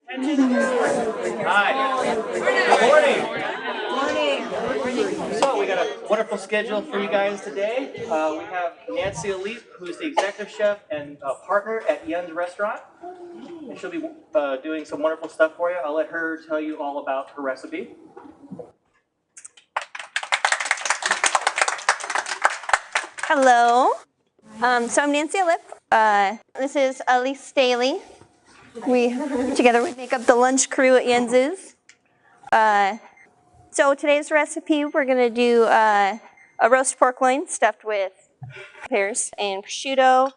Hi. Good morning. So we got a wonderful schedule for you guys today. We have Nancy Alip, who's the executive chef and partner at Yen's Restaurant. And she'll be doing some wonderful stuff for you. I'll let her tell you all about her recipe. Hello. So I'm Nancy Alip. This is Elise Staley. We together we make up the lunch crew at Jens's. So today's recipe, we're going to do a roast pork loin stuffed with pears and prosciutto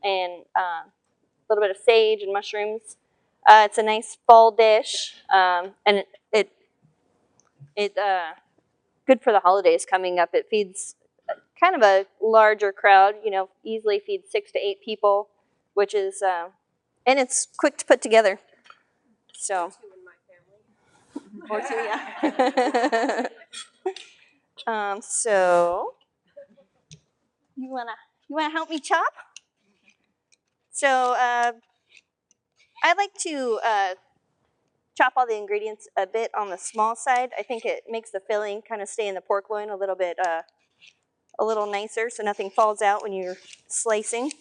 and a little bit of sage and mushrooms. It's a nice fall dish, and it good for the holidays coming up. It feeds kind of a larger crowd, easily feeds 6 to 8 people, which is, and it's quick to put together. So, or two, yeah. So, you wanna help me chop? So, I like to chop all the ingredients a bit on the small side. I think it makes the filling kind of stay in the pork loin a little bit. A little nicer so nothing falls out when you're slicing.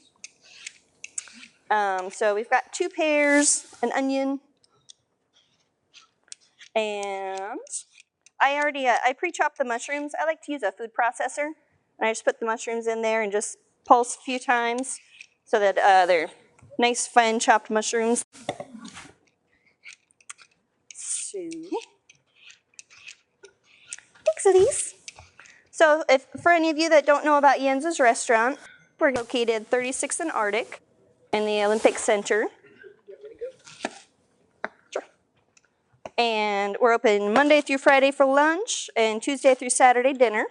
So we've got 2 pears, an onion, and I pre-chopped the mushrooms. I like to use a food processor, and I just put the mushrooms in there and just pulse a few times so that they're nice fine chopped mushrooms. So, thanks, Elise. So for any of you that don't know about Jens's Restaurant, we're located 36th and Arctic in the Olympic Center. Sure. And we're open Monday through Friday for lunch and Tuesday through Saturday dinner.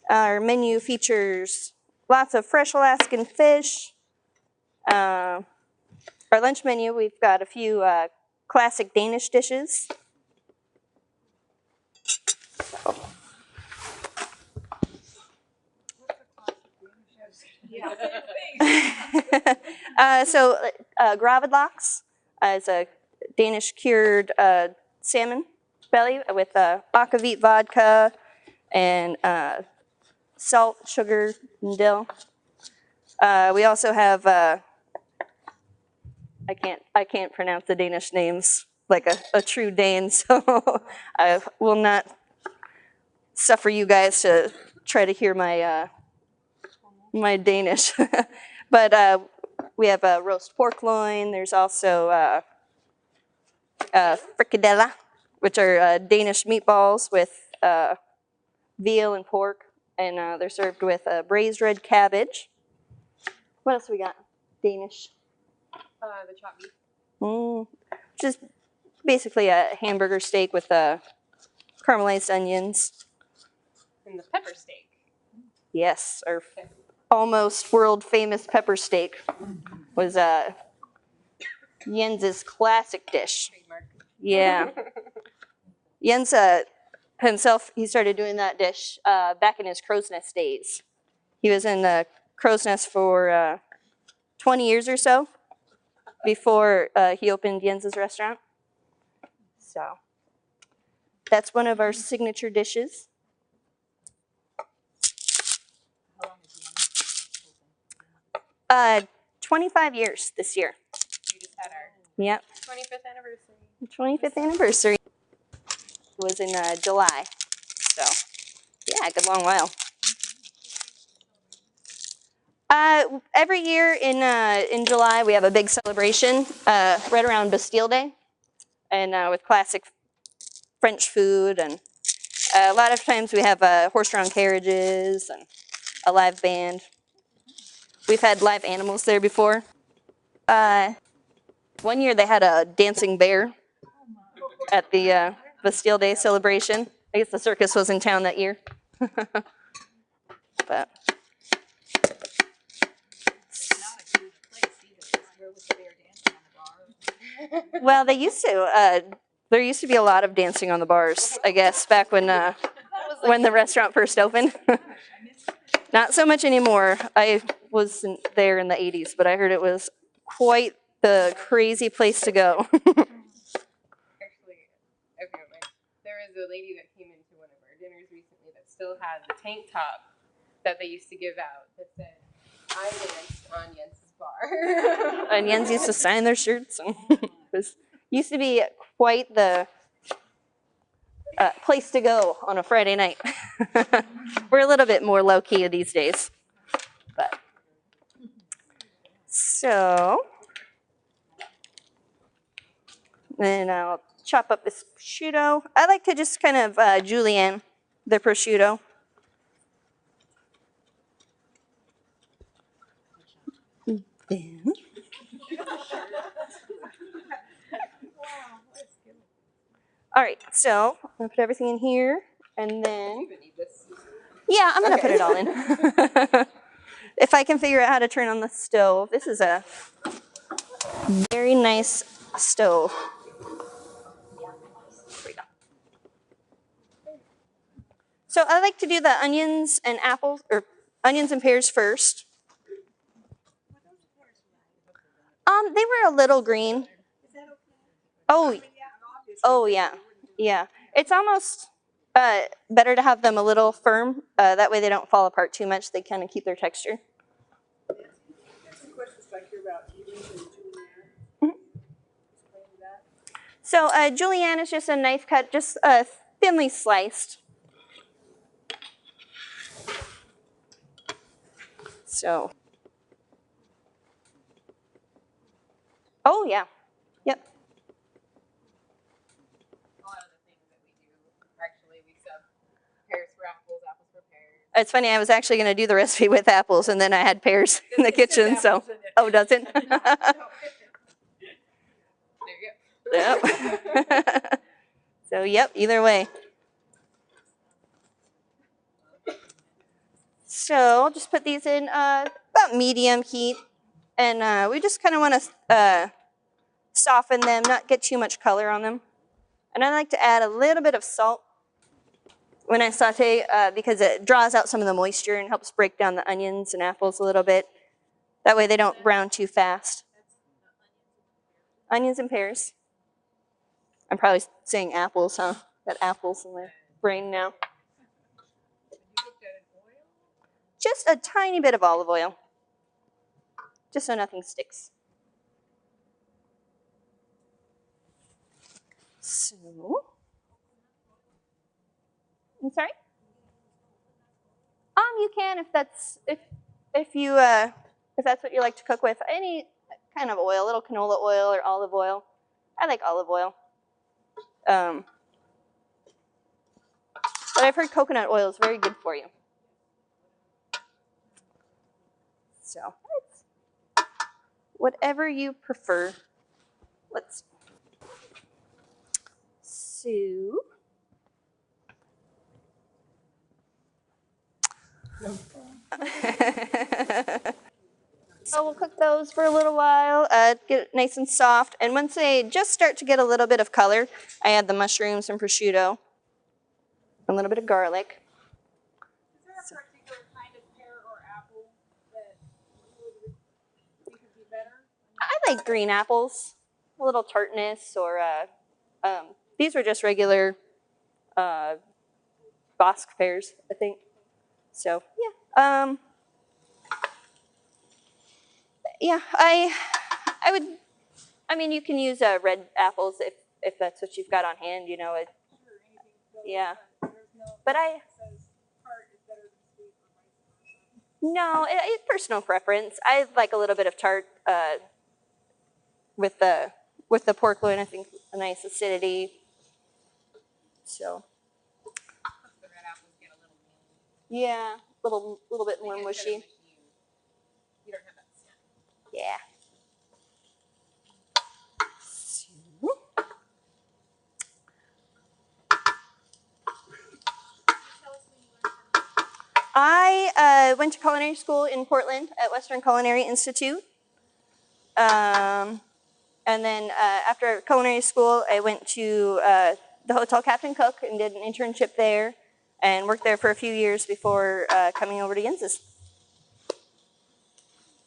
Our menu features lots of fresh Alaskan fish. Our lunch menu, we've got a few classic Danish dishes. So gravidlaks is a Danish cured salmon belly with aquavit vodka and salt, sugar, and dill. We also have I can't pronounce the Danish names like a true Dane, so I will not suffer you guys to try to hear my my Danish. But we have a roast pork loin. There's also frikadelle, which are Danish meatballs with veal and pork, and they're served with braised red cabbage. What else we got? Danish. The chopped beef. Just basically a hamburger steak with caramelized onions. And the pepper steak. Yes, our almost world famous pepper steak was Jens's classic dish. Trademark. Yeah. Jens himself, he started doing that dish back in his crow's nest days. He was in the crow's nest for 20 years or so before he opened Jens's Restaurant. So that's one of our signature dishes. How long has it been open? 25 years this year. We just had our Yep. 25th anniversary. 25th anniversary was in July. So, yeah, a good long while. Every year in July, we have a big celebration right around Bastille Day, and with classic French food, and a lot of times we have horse-drawn carriages and a live band. We've had live animals there before. One year they had a dancing bear at the Bastille Day celebration. I guess the circus was in town that year. But well, they used to. There used to be a lot of dancing on the bars, I guess, back when the restaurant first opened. Not so much anymore. I wasn't there in the 80s, but I heard it was quite the crazy place to go. Actually, okay, there was a lady that came into one of our dinners recently that still had the tank top that they used to give out that said, "I danced on Jens's bar." And Jens used to sign their shirts. It used to be quite the place to go on a Friday night. We're a little bit more low-key these days. But so, then I'll chop up this prosciutto. I like to just kind of julienne the prosciutto. Then, all right, so I'm gonna put everything in here, and then yeah, I'm gonna put it all in. If I can figure out how to turn on the stove. This is a very nice stove. There we go. So I like to do the onions and apples, or onions and pears first. They were a little green. Oh yeah, yeah. It's almost better to have them a little firm. That way they don't fall apart too much. They kind of keep their texture. So julienne is just a knife cut, just thinly sliced. So. Oh yeah. Yep. A lot of the things that we do, actually, we sub pears for apples, apples for pears. It's funny, I was actually going to do the recipe with apples, and then I had pears in the kitchen, so. Oh, does it? There you go. Yep. So, yep, either way. So, I'll just put these in about medium heat, and we just kind of want to soften them, not get too much color on them. And I like to add a little bit of salt when I saute because it draws out some of the moisture and helps break down the onions and apples a little bit. That way they don't brown too fast. Onions and pears. I'm probably saying apples, huh? Got apples in my brain now. Just a tiny bit of olive oil. Just so nothing sticks. So, I'm sorry? You can if that's if that's what you like to cook with. Any kind of oil, little canola oil or olive oil. I like olive oil. But I've heard coconut oil is very good for you. So, whatever you prefer. Let's see. So we'll cook those for a little while, get it nice and soft. And once they just start to get a little bit of color, I add the mushrooms and prosciutto, a little bit of garlic. Is there a particular kind of pear or apple that you think would be better? I like green apples, a little tartness, or these are just regular Bosque pears, I think. So yeah, yeah. I would. I mean, you can use red apples if that's what you've got on hand. You know it. Yeah. But no, it's personal preference. I like a little bit of tart with the pork loin. I think a nice acidity. So. The red apples get a little Yeah, little bit more mushy. You don't have that snap. Yeah. I went to culinary school in Portland at Western Culinary Institute. And then after culinary school, I went to the Hotel Captain Cook and did an internship there and worked there for a few years before coming over to Jens's.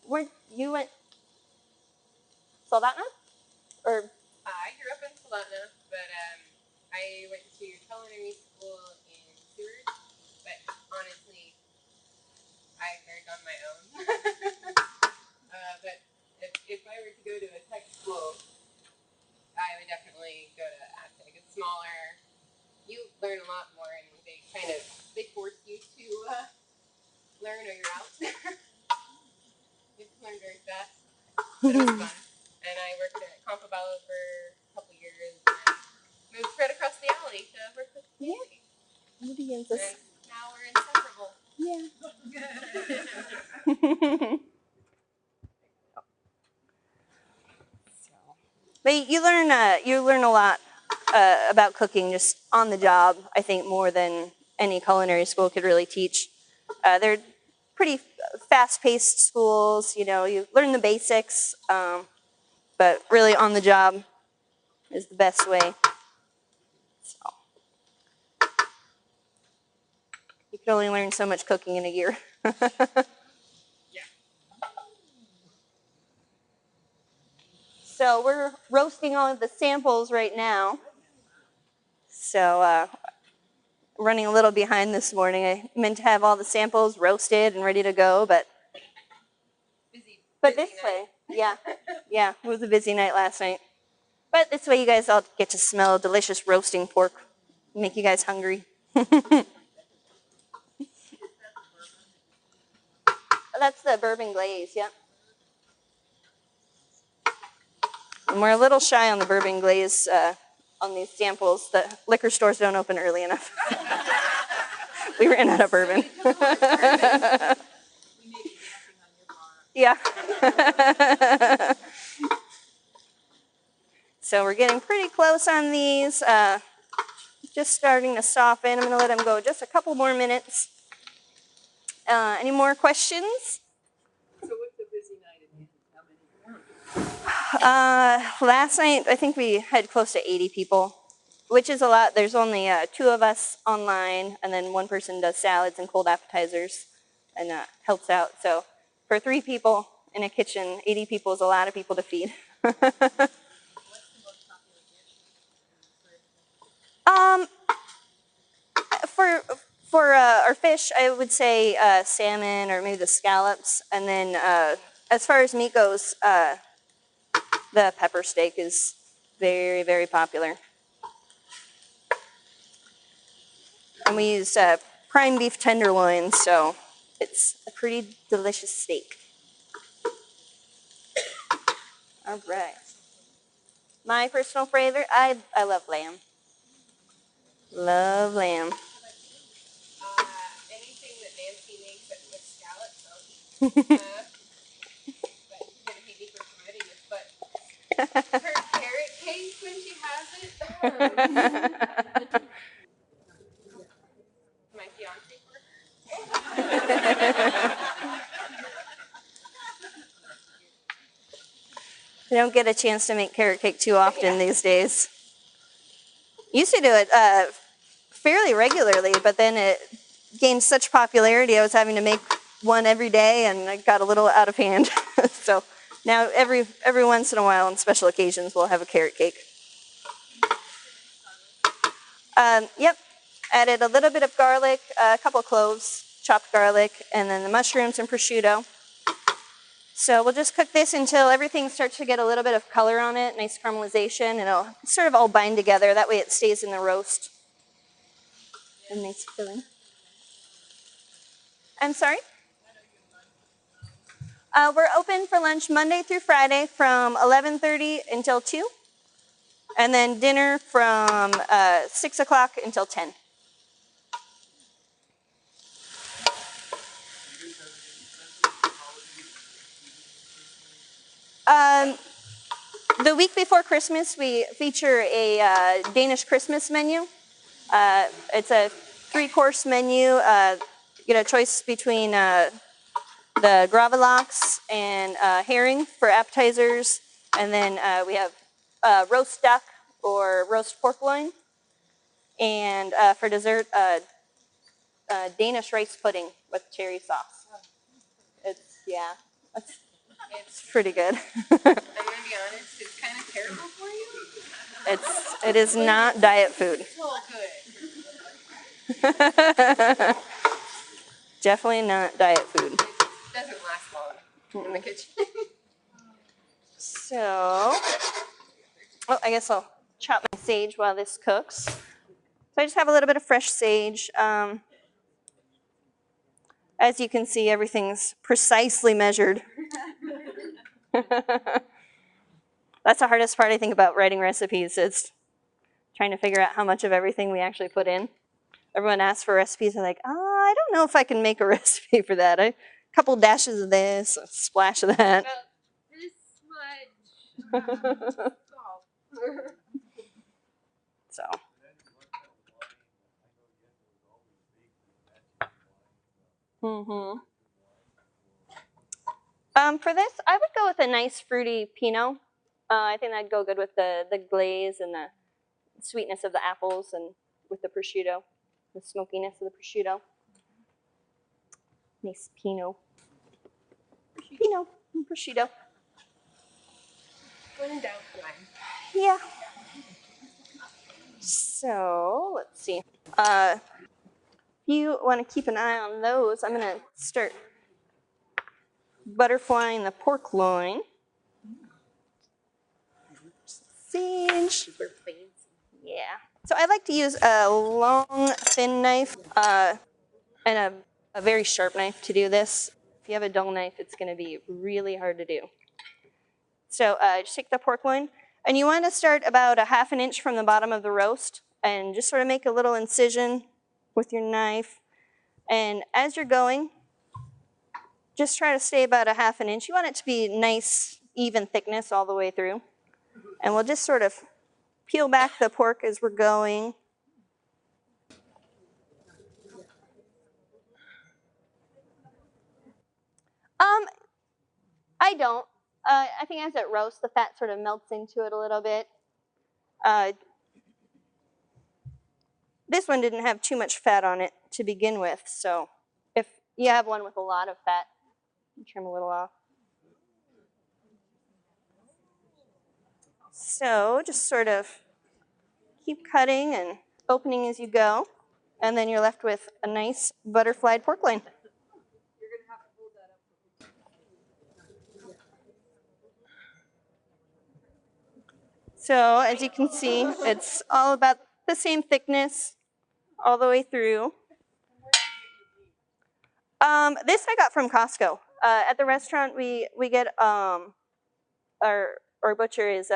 Where you went? Soldotna? Or I grew up in Soldotna, but I went to culinary school in Seward. But honestly, I learned on my own. But if I were to go to a tech school, I would definitely go to Appetit. It's smaller. You learn a lot more, and they force you to learn or you're out. You have to learn very fast. But it was fun. And I worked at Campobello for a couple years and moved right across the alley to work with Nancy. And now we're inseparable. Yeah. But you learn a lot about cooking just on the job. I think more than any culinary school could really teach. They're pretty fast-paced schools. You know, you learn the basics, but really on the job is the best way. So you can only learn so much cooking in a year. So we're roasting all of the samples right now. So running a little behind this morning. I meant to have all the samples roasted and ready to go, but this way, yeah, it was a busy night last night. But this way you guys all get to smell delicious roasting pork, make you guys hungry. That's the bourbon glaze, yeah. And we're a little shy on the bourbon glaze on these samples. The liquor stores don't open early enough. We ran out of bourbon. Yeah. So we're getting pretty close on these. Just starting to soften. I'm going to let them go just a couple more minutes. Any more questions? So what's a busy night again? How many? Last night, I think we had close to 80 people, which is a lot. There's only 2 of us online, and then 1 person does salads and cold appetizers and helps out. So for 3 people in a kitchen, 80 people is a lot of people to feed. For our fish, I would say salmon or maybe the scallops. And then as far as meat goes, the pepper steak is very, very popular. And we use prime beef tenderloin, so it's a pretty delicious steak. All right. My personal favorite, I love lamb. Love lamb. Anything that Nancy makes that with scallops, I'll eat. But you're going to hate me for promoting this, but her carrot cake when she has it. My fiance for her. I don't get a chance to make carrot cake too often these days. Used to do it fairly regularly, but then it gained such popularity I was having to make one every day, and it got a little out of hand. So now every once in a while on special occasions we'll have a carrot cake. Yep, added a little bit of garlic, a couple cloves, chopped garlic, and then the mushrooms and prosciutto. So we'll just cook this until everything starts to get a little bit of color on it, nice caramelization, and it'll sort of all bind together. That way it stays in the roast. And nice filling. I'm sorry? We're open for lunch Monday through Friday from 11:30 until 2. And then dinner from 6 o'clock until 10. The week before Christmas, we feature a Danish Christmas menu. It's a 3-course menu. You get a choice between the gravlax and herring for appetizers. And then we have roast duck or roast pork loin. And for dessert, Danish rice pudding with cherry sauce. It's It's pretty good. I'm gonna be honest, it's kind of terrible for you. It is not diet food. Well, good. Definitely not diet food. It doesn't last long in the kitchen. So, oh, I guess I'll chop my sage while this cooks. So I just have a little bit of fresh sage. As you can see, everything's precisely measured. That's the hardest part, I think, about writing recipes. It's trying to figure out how much of everything we actually put in. Everyone asks for recipes, and like, oh, I don't know if I can make a recipe for that. A couple dashes of this, a splash of that. About this much salt. So, for this, I would go with a nice fruity Pinot. I think that'd go good with the glaze and the sweetness of the apples and with the prosciutto, the smokiness of the prosciutto. Nice Pinot. Pinot and prosciutto. When in doubt, wine. Yeah. So, let's see. You want to keep an eye on those. I'm going to start butterflying the pork loin. Sage. Super fancy. Yeah. So I like to use a long, thin knife and a very sharp knife to do this. If you have a dull knife, it's going to be really hard to do. So just take the pork loin, and you want to start about a ½ inch from the bottom of the roast, and just sort of make a little incision with your knife. And as you're going, just try to stay about a ½ inch. You want it to be nice, even thickness all the way through. And we'll just sort of peel back the pork as we're going. I don't. I think as it roasts, the fat sort of melts into it a little bit. This one didn't have too much fat on it to begin with, so if you have one with a lot of fat, trim a little off. So just sort of keep cutting and opening as you go, and then you're left with a nice butterflied pork loin. So as you can see, it's all about the same thickness all the way through. This I got from Costco. At the restaurant, we get our butcher is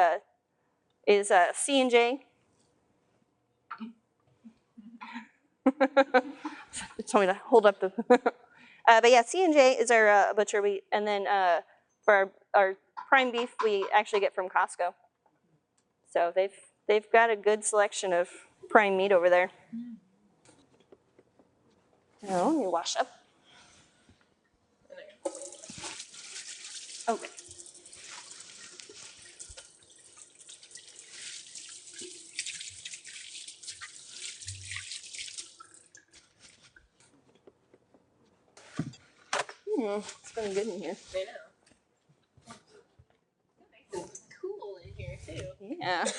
C&J. Told me to hold up the. But yeah, C&J is our butcher. And then for our prime beef, we actually get from Costco. So they've got a good selection of prime meat over there. Oh, let me wash up. Okay. It's been good in here. I know. Nice and cool in here too. Yeah.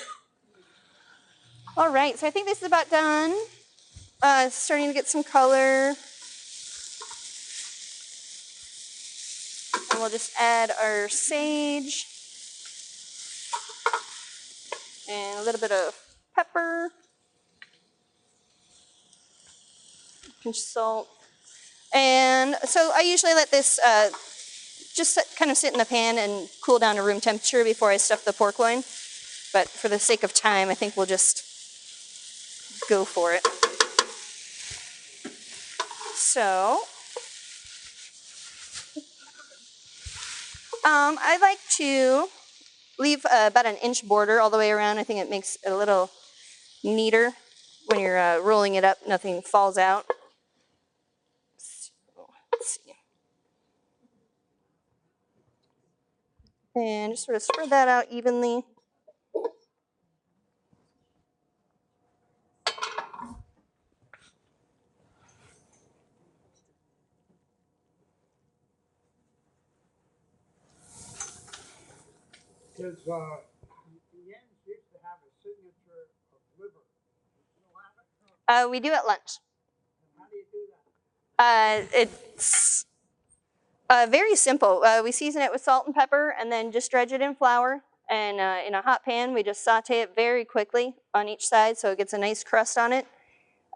All right, so I think this is about done. It's starting to get some color. And we'll just add our sage. And a little bit of pepper. Pinch of salt. And so I usually let this just kind of sit in the pan and cool down to room temperature before I stuff the pork loin. But for the sake of time, I think we'll just go for it. So, I like to leave about an inch border all the way around. I think it makes it a little neater when you're rolling it up. Nothing falls out. So, let's see. And just sort of spread that out evenly. Because Jens used to have a signature of liver. You still have it? We do at lunch. How do you do that? It's very simple. We season it with salt and pepper and then just dredge it in flour. And in a hot pan, we just saute it very quickly on each side so it gets a nice crust on it.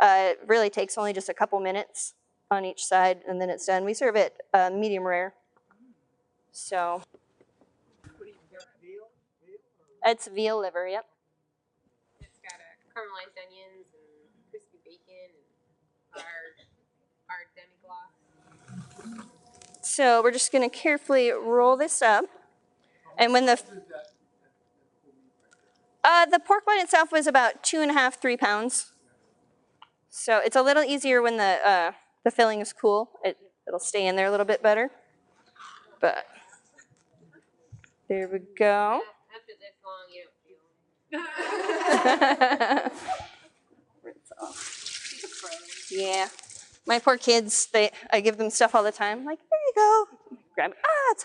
It really takes only just a couple minutes on each side and then it's done. We serve it medium rare. So it's veal liver, yep. It's got caramelized onions and crispy bacon and our demi-glace. So we're just going to carefully roll this up. And when the pork bone itself was about 2.5, 3 pounds. So it's a little easier when the filling is cool. It'll stay in there a little bit better. But there we go. After this long, you don't feel Rinse off. Yeah. My poor kids, I give them stuff all the time. Like, there you go. Grab it. It's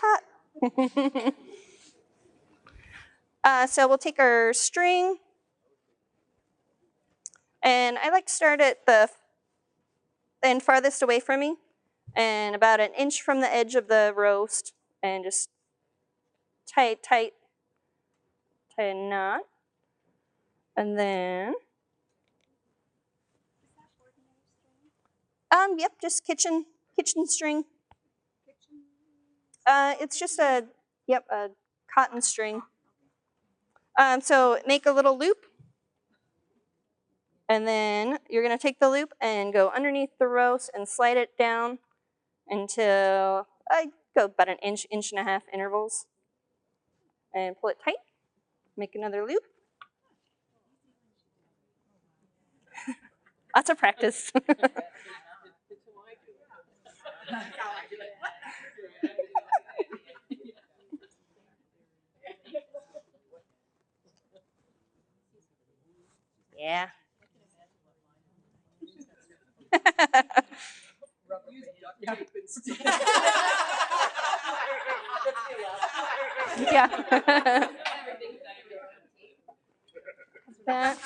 hot. So we'll take our string. And I like to start at the end farthest away from me and about 1 inch from the edge of the roast and just tie a knot. And then, yep, just kitchen string. It's just a cotton string. So make a little loop. And then you're going to take the loop and go underneath the roast and slide it down until I go about 1 inch, 1.5 inch intervals. And pull it tight. Make another loop. Lots of practice. Yeah. Yeah. That.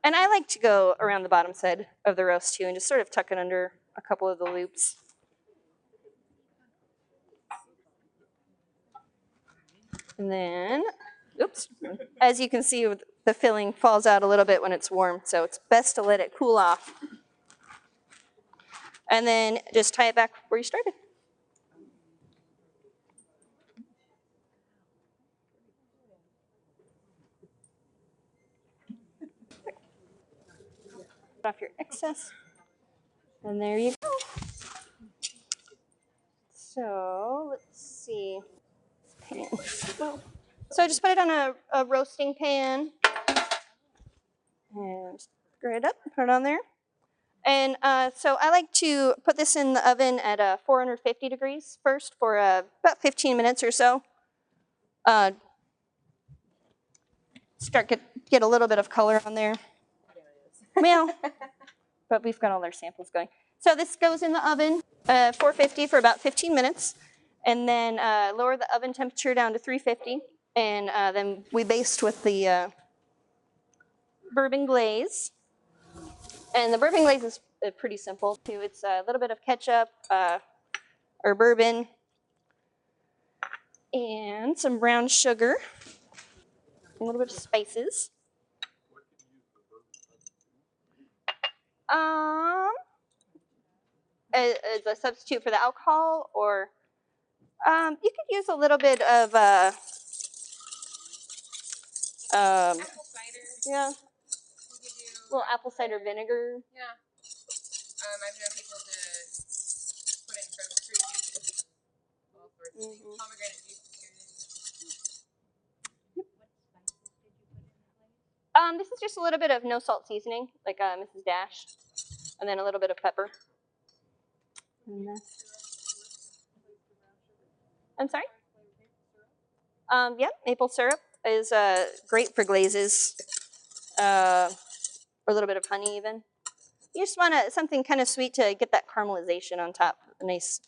And I like to go around the bottom side of the roast too and just sort of tuck it under a couple of the loops. And then, oops, as you can see, the filling falls out a little bit when it's warm, so it's best to let it cool off. And then just tie it back where you started. Put off your excess. And there you go. So let's see. So I just put it on a roasting pan and stir it up, put it on there. And so I like to put this in the oven at 450 degrees first for about 15 minutes or so. Get a little bit of color on there. Well, but we've got all our samples going. So this goes in the oven, 450 for about 15 minutes. And then lower the oven temperature down to 350. And then we baste with the bourbon glaze. And the bourbon glaze is pretty simple too. It's a little bit of ketchup or bourbon and some brown sugar, a little bit of spices. As a substitute for the alcohol, or you could use a little bit of apple cider. Yeah, You could do, a little apple cider vinegar. yeah. I've known people to put in fruit juices, all sorts of things. Pomegranate juice is good. This is just a little bit of no salt seasoning, like Mrs. Dash, and then a little bit of pepper. I'm sorry? Yeah, maple syrup is great for glazes, or a little bit of honey even. You just want something kind of sweet to get that caramelization on top, a nice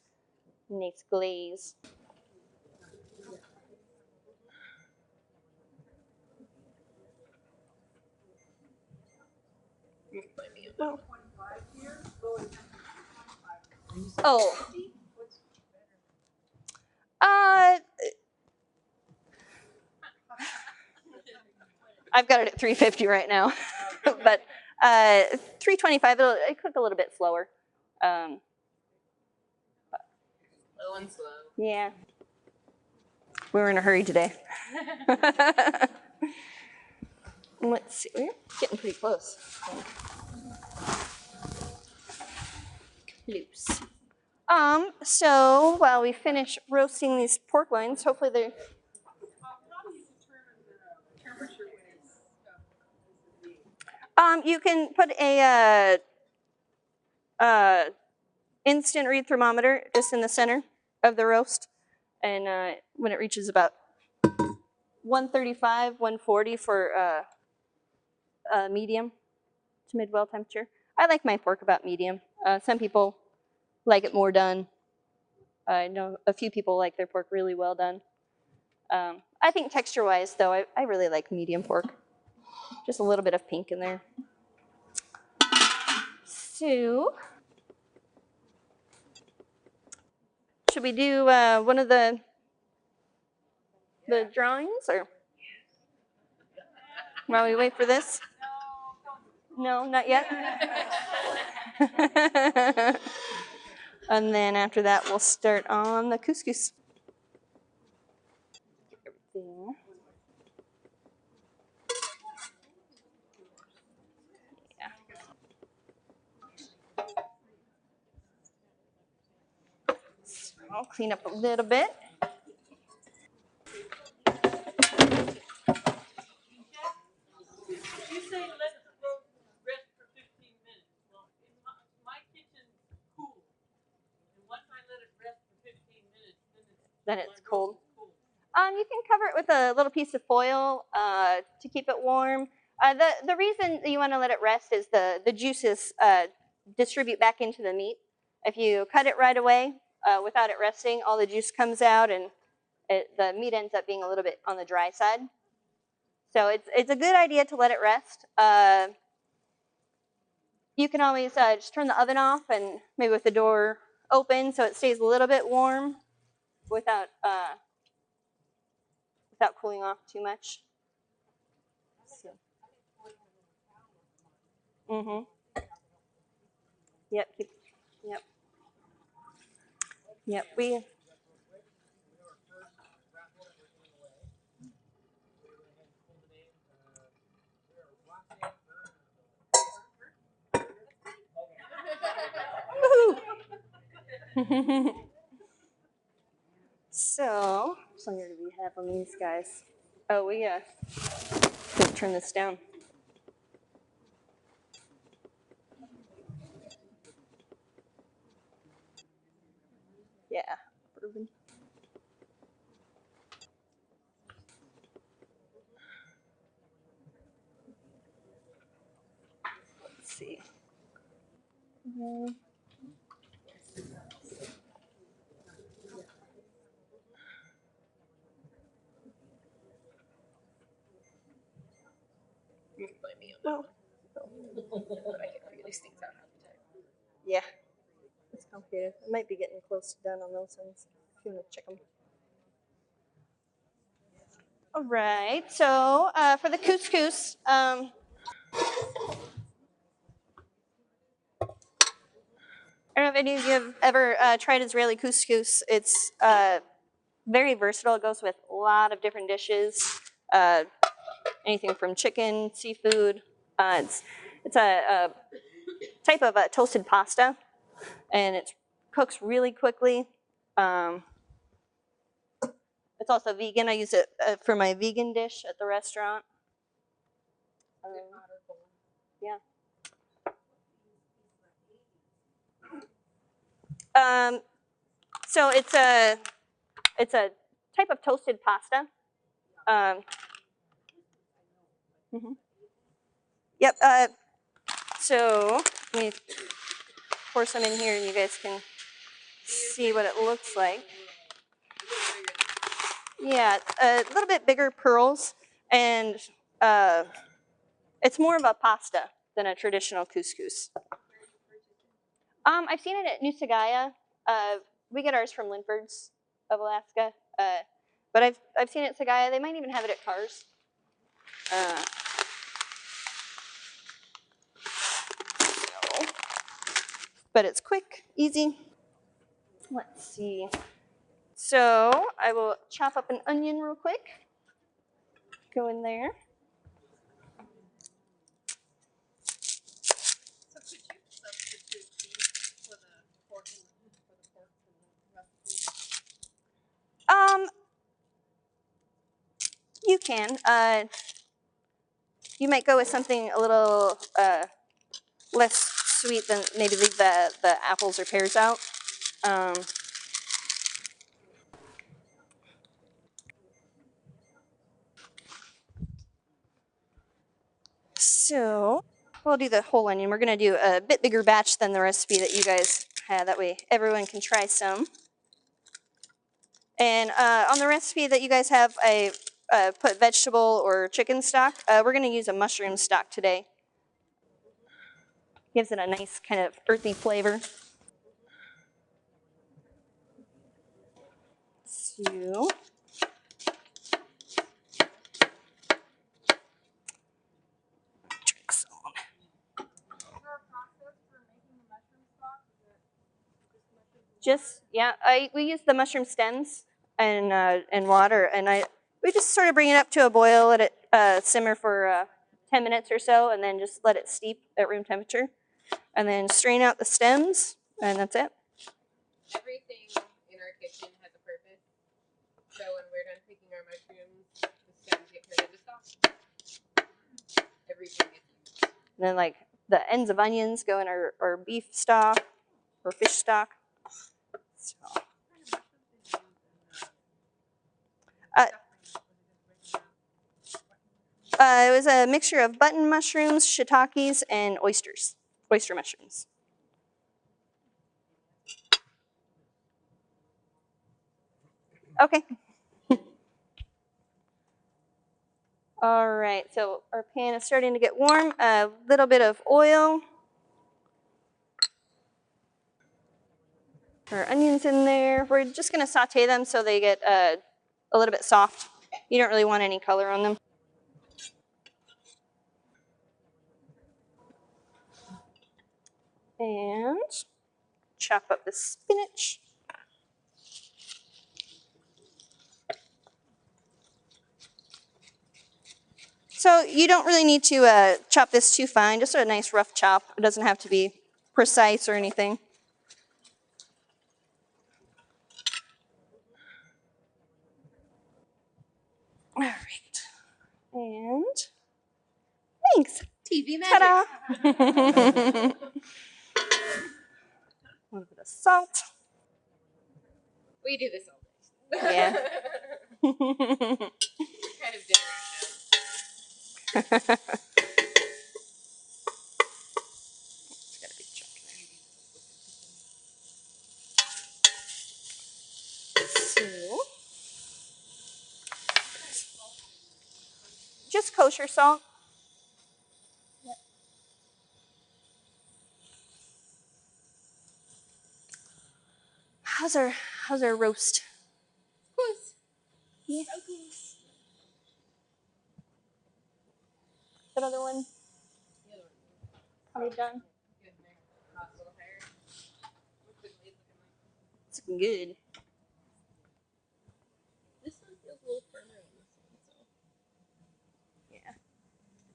glaze. Oh. Uh, I've got it at 350 right now, but 325. It'll cook a little bit slower. Low and slow. Yeah. We were in a hurry today. Let's see. We're getting pretty close. Loose. So while we finish roasting these pork loins, hopefully they're. How do you determine the temperature when it's You can put a instant read thermometer just in the center of the roast, and when it reaches about 135, 140 for medium to mid-well temperature. I like my pork about medium. Some people like it more done. I know a few people like their pork really well done. I think texture-wise, though, I really like medium pork. Just a little bit of pink in there. So, should we do one of the drawings, or while we wait for this? No, not yet. And then after that, we'll start on the couscous. Everything. Yeah. So I'll clean up a little bit. You say let the roast rest for 15 minutes. Well, in my kitchen's cool. And once I let it rest for 15 minutes, Then it's cold. You can cover it with a little piece of foil to keep it warm. The reason that you want to let it rest is the juices distribute back into the meat. If you cut it right away without it resting, all the juice comes out and the meat ends up being a little bit on the dry side. So it's a good idea to let it rest. You can always just turn the oven off and maybe with the door open so it stays a little bit warm without cooling off too much. So. Yep. Yep. We. So, how long do we have on these guys? Oh, we can turn this down. Yeah, bourbon. Let's see. Well, But I can figure these things out half the time. yeah, it's complicated. It might be getting close to done on those ones. If you want to check them. All right, so for the couscous, I don't know if any of you have ever tried Israeli couscous. It's very versatile. It goes with a lot of different dishes, anything from chicken, seafood. It's a type of toasted pasta, and it cooks really quickly. It's also vegan. I use it for my vegan dish at the restaurant. Yeah. So it's a type of toasted pasta. Yep. So let me pour some in here, and you guys can see what it looks like. Yeah, a little bit bigger pearls, and it's more of a pasta. than a traditional couscous. I've seen it at New Sagaya. We get ours from Linford's of Alaska, but I've seen it at Sagaya. They might even have it at Cars. But it's quick, easy. Let's see. So I will chop up an onion real quick. Go in there. So could you substitute beef for the pork and the recipe? You can. You might go with something a little less sweet than maybe leave the apples or pears out. So we'll do the whole onion. We're going to do a bit bigger batch than the recipe that you guys had. That way everyone can try some. And on the recipe that you guys have, I put vegetable or chicken stock. We're going to use a mushroom stock today. Gives it a nice kind of earthy flavor. So drink some. Is there a process for making the mushroom stock? Is it just mushrooms? Just yeah, we use the mushroom stems and water, and we just sort of bring it up to a boil, let it simmer for 10 minutes or so, and then just let it steep at room temperature, and then strain out the stems, and that's it. Everything in our kitchen has a purpose. So when we're done picking our mushrooms, the stems get turned into stock. Everything gets used. And then like the ends of onions go in our beef stock or fish stock. So. It was a mixture of button mushrooms, shiitakes, and oysters. Oyster mushrooms. Okay. All right, so our pan is starting to get warm. A little bit of oil. Our onions in there. We're just going to saute them so they get a little bit soft. You don't really want any color on them. And chop up the spinach. So you don't really need to chop this too fine, just a nice rough chop. It doesn't have to be precise or anything. All right. And thanks. TV magic. Ta-da! A little bit of salt. We do this all day. Yeah. Kind of dinner show. It's got a big chunk there. So, just kosher salt. Yep. How's our roast? Good. Yeah. That other one? Are we done? It's looking good. This one feels a little firmer on this one, so. Yeah.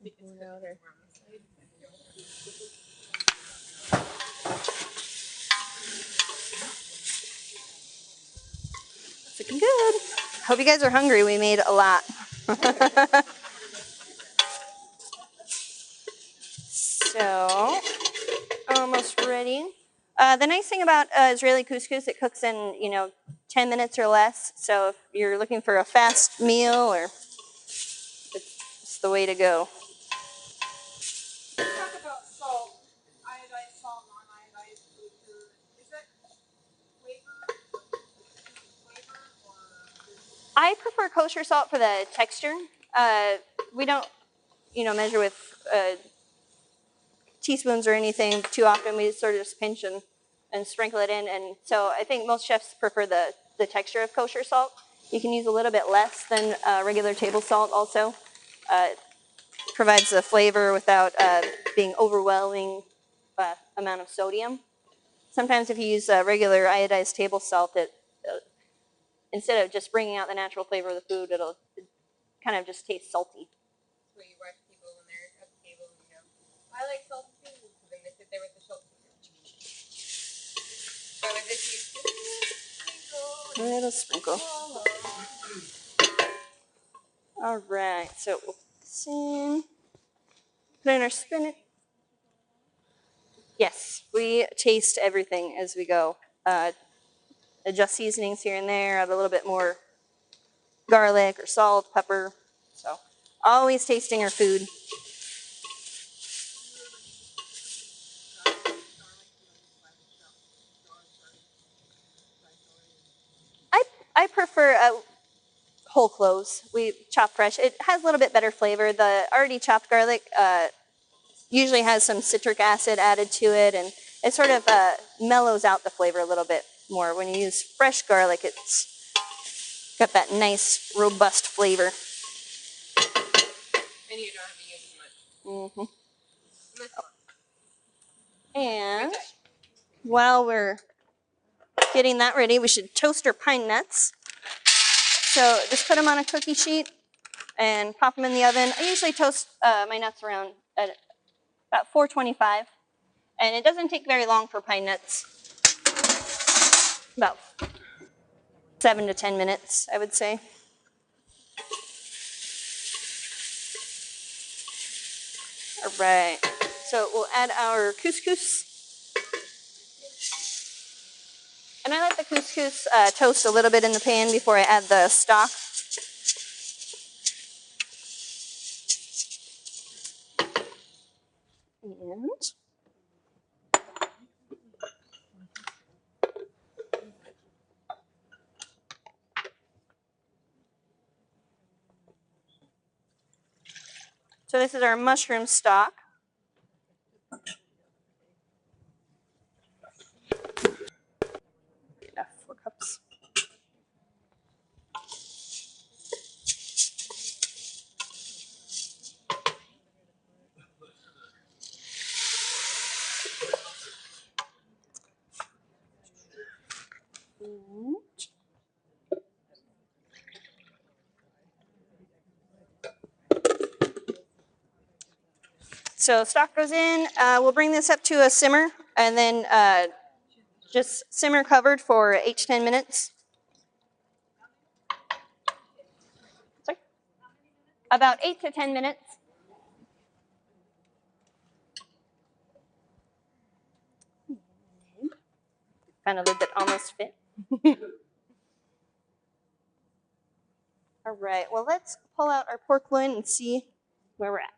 It's louder. It's looking good. Hope you guys are hungry. We made a lot. So, almost ready. The nice thing about Israeli couscous, it cooks in 10 minutes or less. So if you're looking for a fast meal, or it's the way to go. Let's talk about salt, iodized salt, non-iodized kosher. Is that flavor or? I prefer kosher salt for the texture. We don't, measure with teaspoons or anything too often. We sort of just pinch and sprinkle it in. And so I think most chefs prefer the texture of kosher salt. You can use a little bit less than regular table salt also. It provides the flavor without being overwhelming amount of sodium. Sometimes if you use regular iodized table salt, instead of just bringing out the natural flavor of the food, it'll kind of just taste salty. Where you watch people when they're at the table, you know, I like salty food. So then they sit there with the salt. So is it you? A little sprinkle. All right, so we'll put this in. Put in our spinach. Yes, we taste everything as we go. Adjust seasonings here and there, add a little bit more garlic or salt, pepper. So always tasting our food. I prefer whole cloves. We chop fresh. It has a little bit better flavor. The already chopped garlic usually has some citric acid added to it, and it sort of mellows out the flavor a little bit more. When you use fresh garlic, it's got that nice, robust flavor. And you don't have to use as much. Mm-hmm. And while we're getting that ready, we should toast our pine nuts. So just put them on a cookie sheet and pop them in the oven. I usually toast my nuts around at about 425, and it doesn't take very long for pine nuts. About 7 to 10 minutes, I would say. All right, so we'll add our couscous. And I let the couscous toast a little bit in the pan before I add the stock. And so this is our mushroom stock. Enough, 4 cups. So stock goes in. We'll bring this up to a simmer and then just simmer covered for 8 to 10 minutes. Sorry? About 8 to 10 minutes. Found a lid that almost fit. All right, well, let's pull out our pork loin and see where we're at.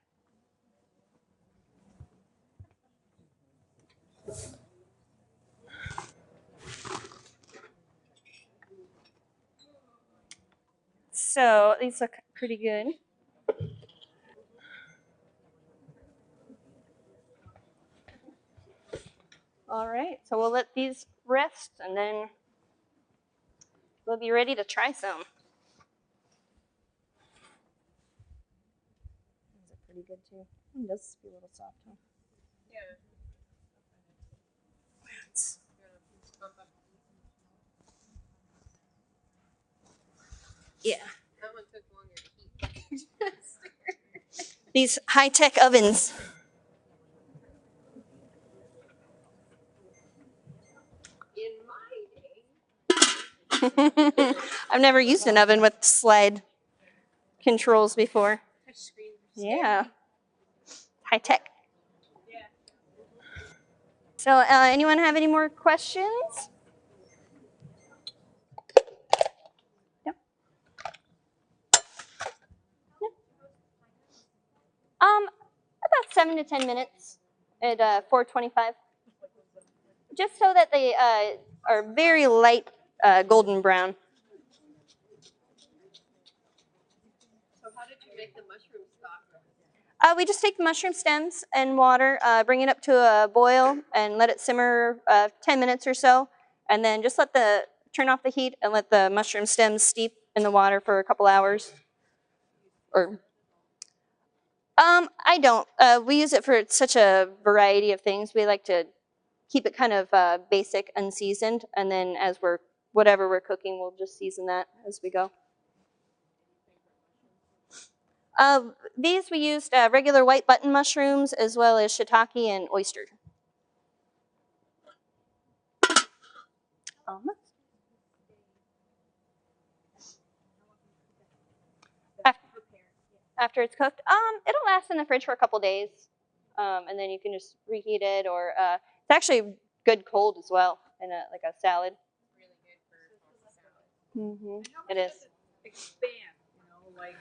So these look pretty good. All right, so we'll let these rest and then we'll be ready to try some. Is it pretty good too? It does be a little soft, huh? Yeah. Yeah. That one took longer to heat. These high-tech ovens. In my day. I've never used an oven with slide controls before. Touchscreen. Yeah. High-tech. Yeah. So anyone have any more questions? About 7 to 10 minutes at 425. Just so that they are very light golden brown. So how did you make the mushroom stock? We just take the mushroom stems and water, bring it up to a boil, and let it simmer 10 minutes or so, and then just turn off the heat and let the mushroom stems steep in the water for a couple hours. Or, I don't. We use it for such a variety of things. We like to keep it kind of basic, unseasoned, and then as whatever we're cooking, we'll just season that as we go. These we used regular white button mushrooms as well as shiitake and oyster. After it's cooked, it'll last in the fridge for a couple days, and then you can just reheat it, or it's actually good cold as well in like a salad. Really good for salad. It is. Expand, like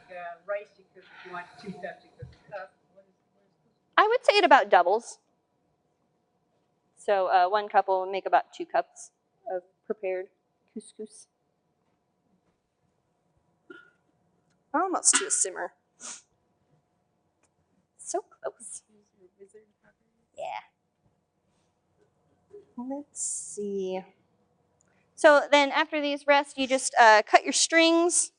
rice you cook if you want 2 cups, you cook a cup. I would say it about doubles. So 1 cup will make about 2 cups of prepared couscous. Almost to a simmer. So close. Yeah. Let's see. So then after these rest, you just cut your strings.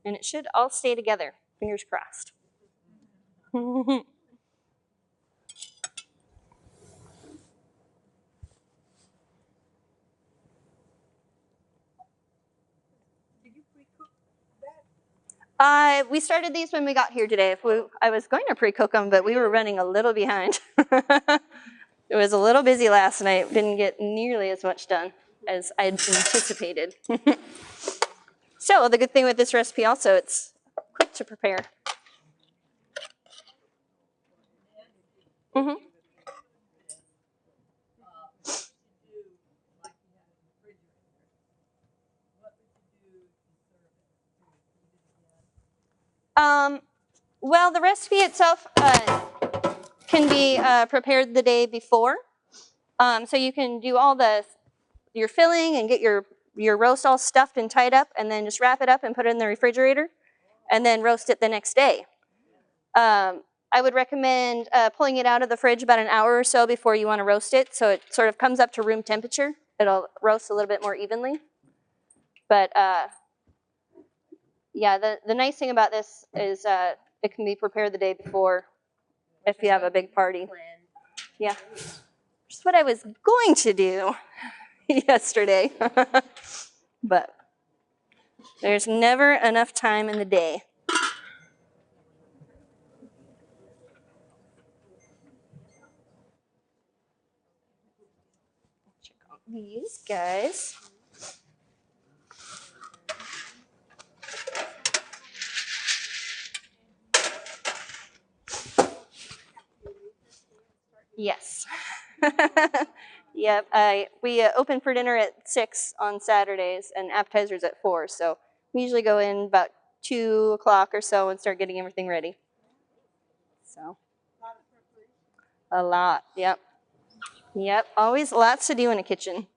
And it should all stay together. Fingers crossed. We started these when we got here today. I was going to pre-cook them, but we were running a little behind. It was a little busy last night. Didn't get nearly as much done as I'd anticipated. So the good thing with this recipe also, it's quick to prepare. Well, the recipe itself can be prepared the day before. So you can do all your filling and get your roast all stuffed and tied up, and then just wrap it up and put it in the refrigerator, and then roast it the next day. I would recommend pulling it out of the fridge about an hour or so before you want to roast it, so it sort of comes up to room temperature. It'll roast a little bit more evenly. But yeah, the nice thing about this is it can be prepared the day before if you have a big party. Yeah, which is what I was going to do yesterday. But there's never enough time in the day. Check out these guys. Yes. Yep. We open for dinner at 6 on Saturdays and appetizers at 4. So we usually go in about 2 o'clock or so and start getting everything ready. So a lot. Yep. Yep. Always lots to do in a kitchen.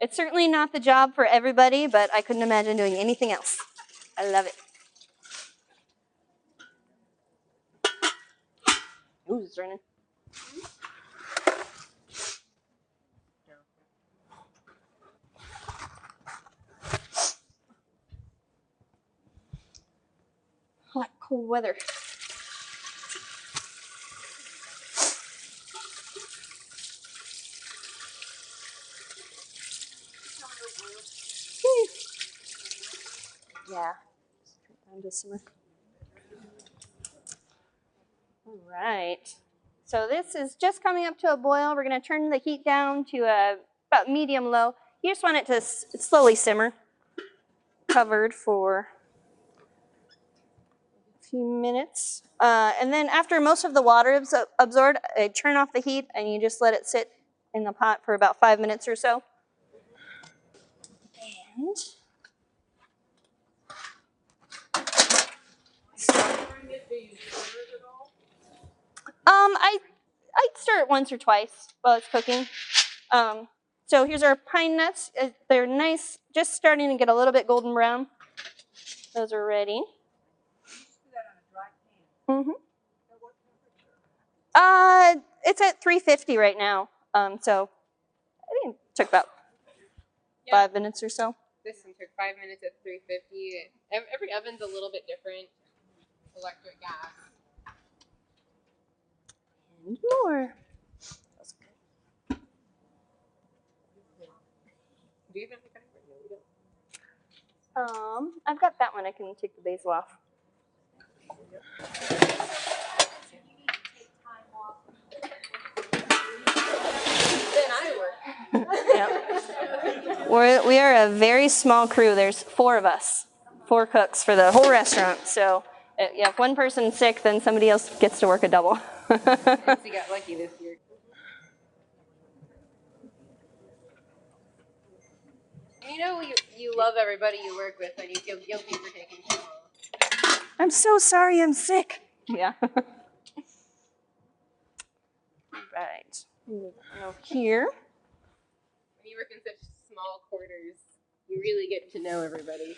It's certainly not the job for everybody, but I couldn't imagine doing anything else. I love it. Ooh, it's running. Hot, cold weather. Yeah. Time to simmer. All right. So this is just coming up to a boil. We're going to turn the heat down to about medium low. You just want it to slowly simmer, covered for a few minutes. And then after most of the water is absorbed, I turn off the heat and you just let it sit in the pot for about 5 minutes or so. And I stir it once or twice while it's cooking. So here's our pine nuts. They're nice, just starting to get a little bit golden brown. Those are ready. Mm-hmm. It's at 350 right now. So I think it took about 5 minutes or so. This one took 5 minutes at 350. Every oven's a little bit different. Electric, gas. And more. Do you have the cutting board? No, we don't. I've got that one. I can take the basil off. Then I work. Yep. We are a very small crew. There's 4 of us, 4 cooks for the whole restaurant. So yeah, if one person's sick, then somebody else gets to work a double. You got lucky this year. You know you love everybody you work with and you feel guilty for taking too long. I'm so sorry I'm sick. Yeah. Right. Now here. When you work in such small quarters, you really get to know everybody.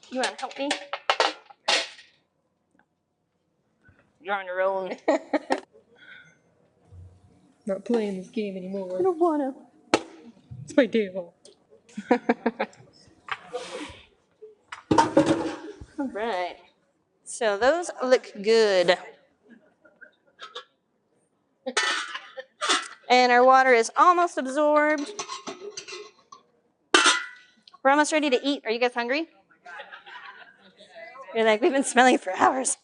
You want to help me? You're on your own. Not playing this game anymore. I don't want to. It's my day off. All right. So those look good. And our water is almost absorbed. We're almost ready to eat. Are you guys hungry? You're like, we've been smelling it for hours.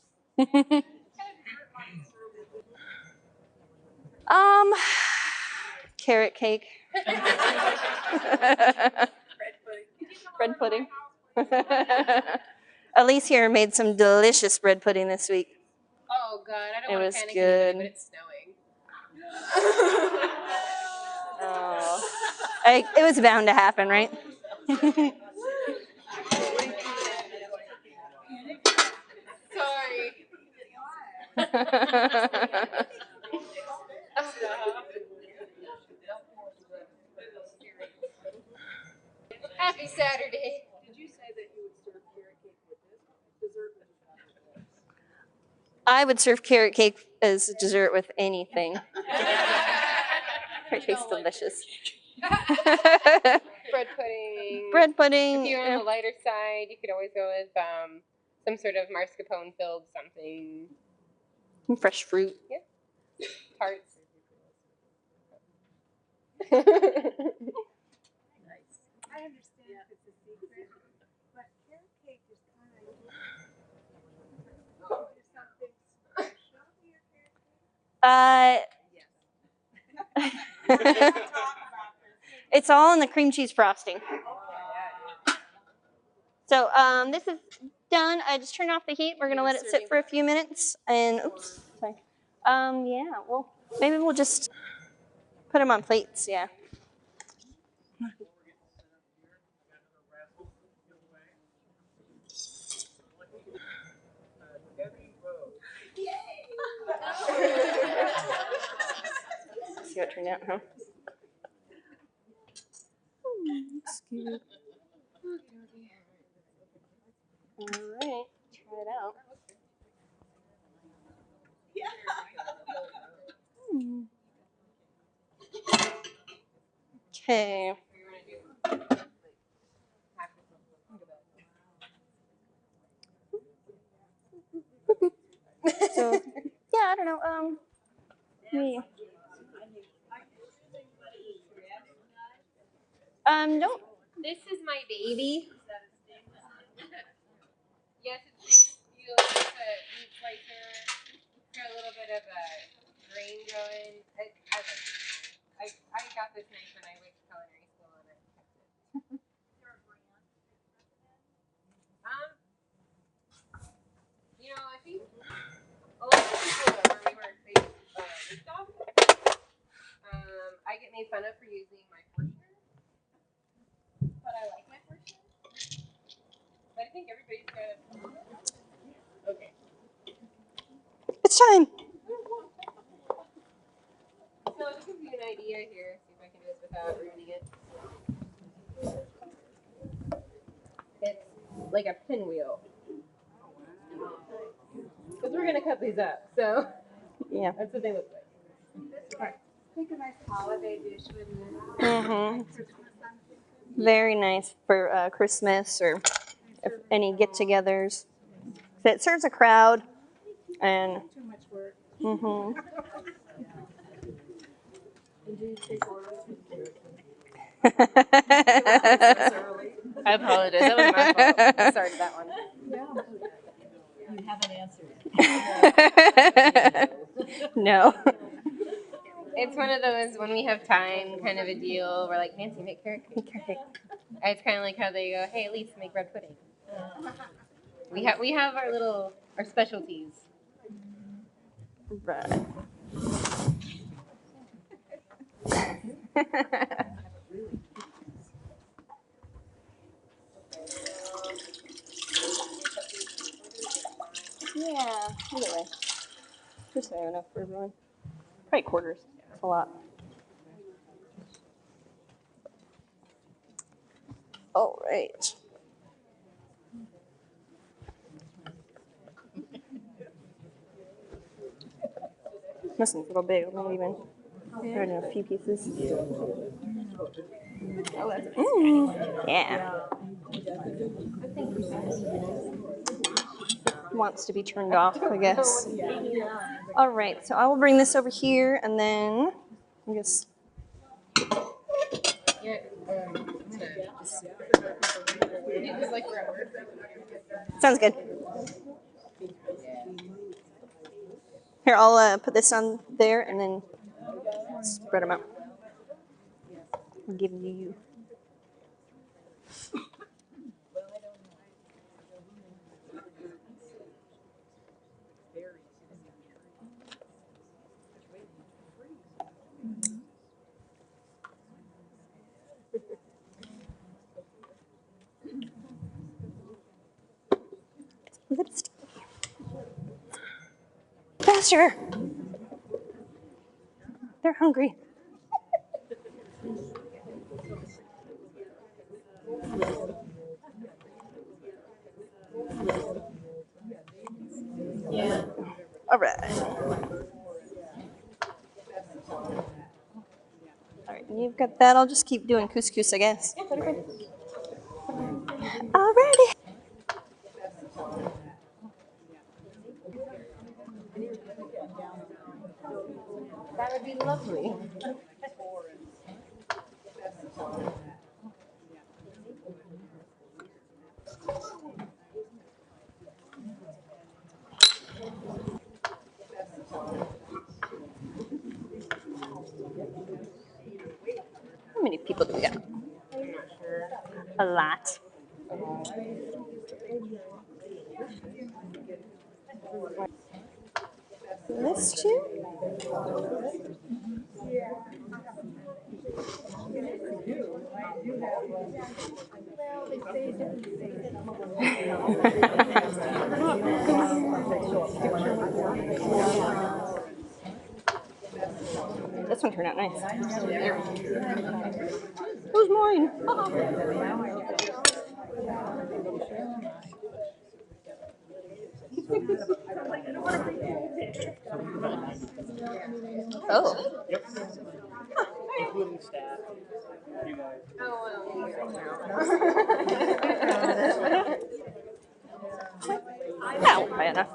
Carrot cake. Bread pudding. Elise here made some delicious bread pudding this week. Oh God, I don't It want was to panic good. but it's snowing. Oh. It was bound to happen, right? Sorry. Happy Saturday. Did you say that you would serve carrot cake with this dessert? I would serve carrot cake as a dessert with anything. Carrot cake's delicious. Bread pudding. Bread pudding. If you're on the lighter side, you could always go with some sort of mascarpone filled something. Fresh fruit. Yeah. Tarts. I understand it's a secret, but carrot cake is kind of there's something special to your carrot cake. It's all in the cream cheese frosting. So this is done. I just turned off the heat. We're gonna let it sit for a few minutes. And oops, sorry. Yeah. Well, maybe we'll just put them on plates. Yeah. See how it turned out, huh? Looks good. All right, try it out. Okay. So, yeah, I don't know. Me. Nope. This is my baby. Yes, it's you like a meat slicer. Got a little bit of a grain going. I got this knife when I went to culinary school and I kept it. You know, I think a lot of people where we work, they stop. I get made fun of for using my portioner, but I like my portioner. But I think everybody's got. like a pinwheel. Because we're gonna cut these up, so Yeah. that's what they look like. Make a nice holiday dish, wouldn't it? Mm-hmm. Christmas, I'm thinking. Very nice for Christmas or if any get-togethers. It serves a crowd, and Too much work. mm-hmm. I apologize. That was my fault. I started that one. You haven't answered. No. It's one of those when we have time kind of a deal. We're like, Nancy, make carrot cake. It's kind of like how they go, hey, Elise, make bread pudding. We have our specialties. Right. Yeah, either way. Just say enough for everyone. Probably quarters. That's a lot. All right. This one's a little big. Maybe even throw it in a few pieces. Yeah. Wants to be turned off, I guess. All right, so I will bring this over here, and then I guess. Sounds good. Here, I'll put this on there, and then spread them out. I'll give you. Lipstick. Faster! They're hungry. Yeah. All right. All right, you've got that. I'll just keep doing couscous, I guess. Alrighty. That would be lovely. How many people do we got? A lot. This too? This one turned out nice. Who's mine? Oh. Yep. Including staff. You guys. That won't be enough.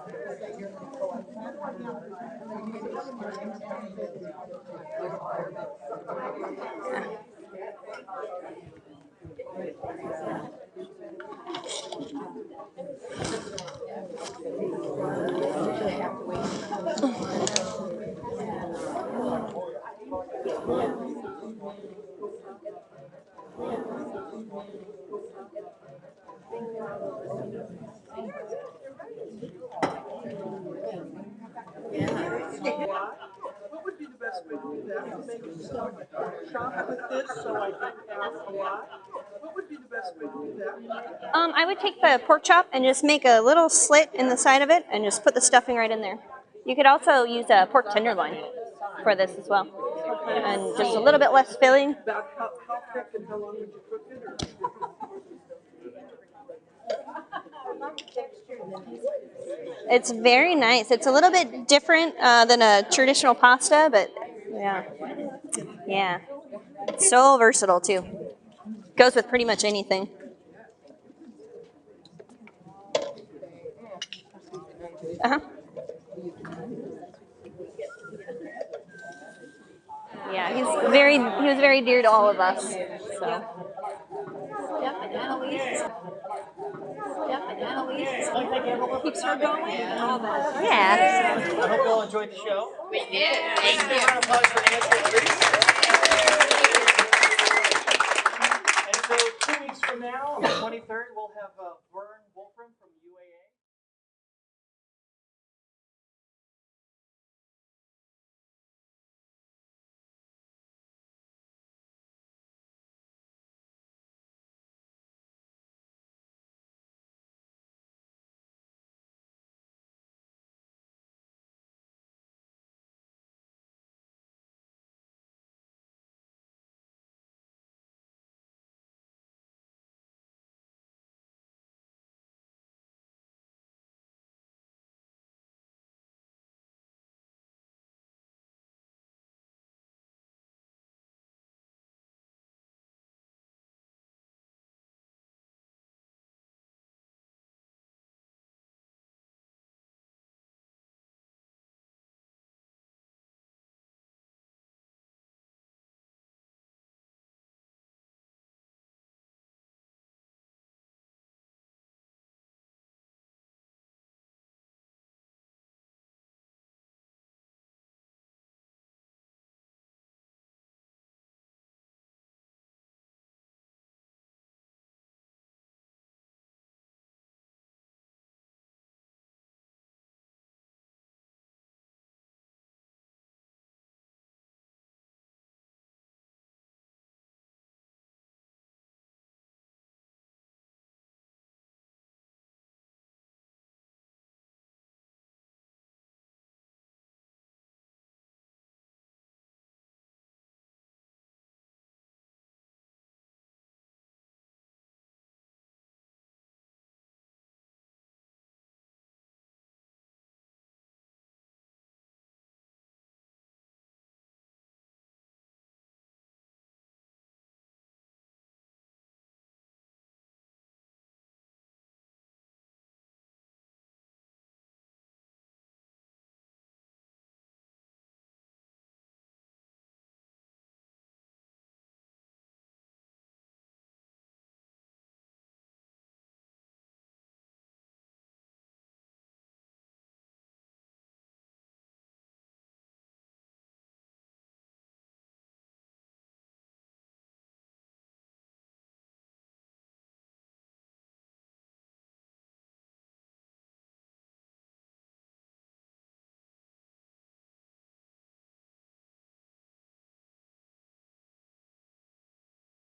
What would be the best way to do that? Make it chop with this so I can have a lot. What would be the best way to do that? I would take the pork chop and just make a little slit in the side of it and just put the stuffing right in there. You could also use a pork tenderloin for this as well. And just a little bit less filling. About how quick and how long would you cook it? Or? It's very nice. It's a little bit different than a traditional pasta, but yeah. Yeah. So versatile too. Goes with pretty much anything. Uh-huh. Yeah, he was very dear to all of us. So. Keeps her going. Yeah. I hope you all enjoyed the show. We did. Let's give a round of applause for Nancy and Alip. And so 2 weeks from now, on the 23rd, we'll have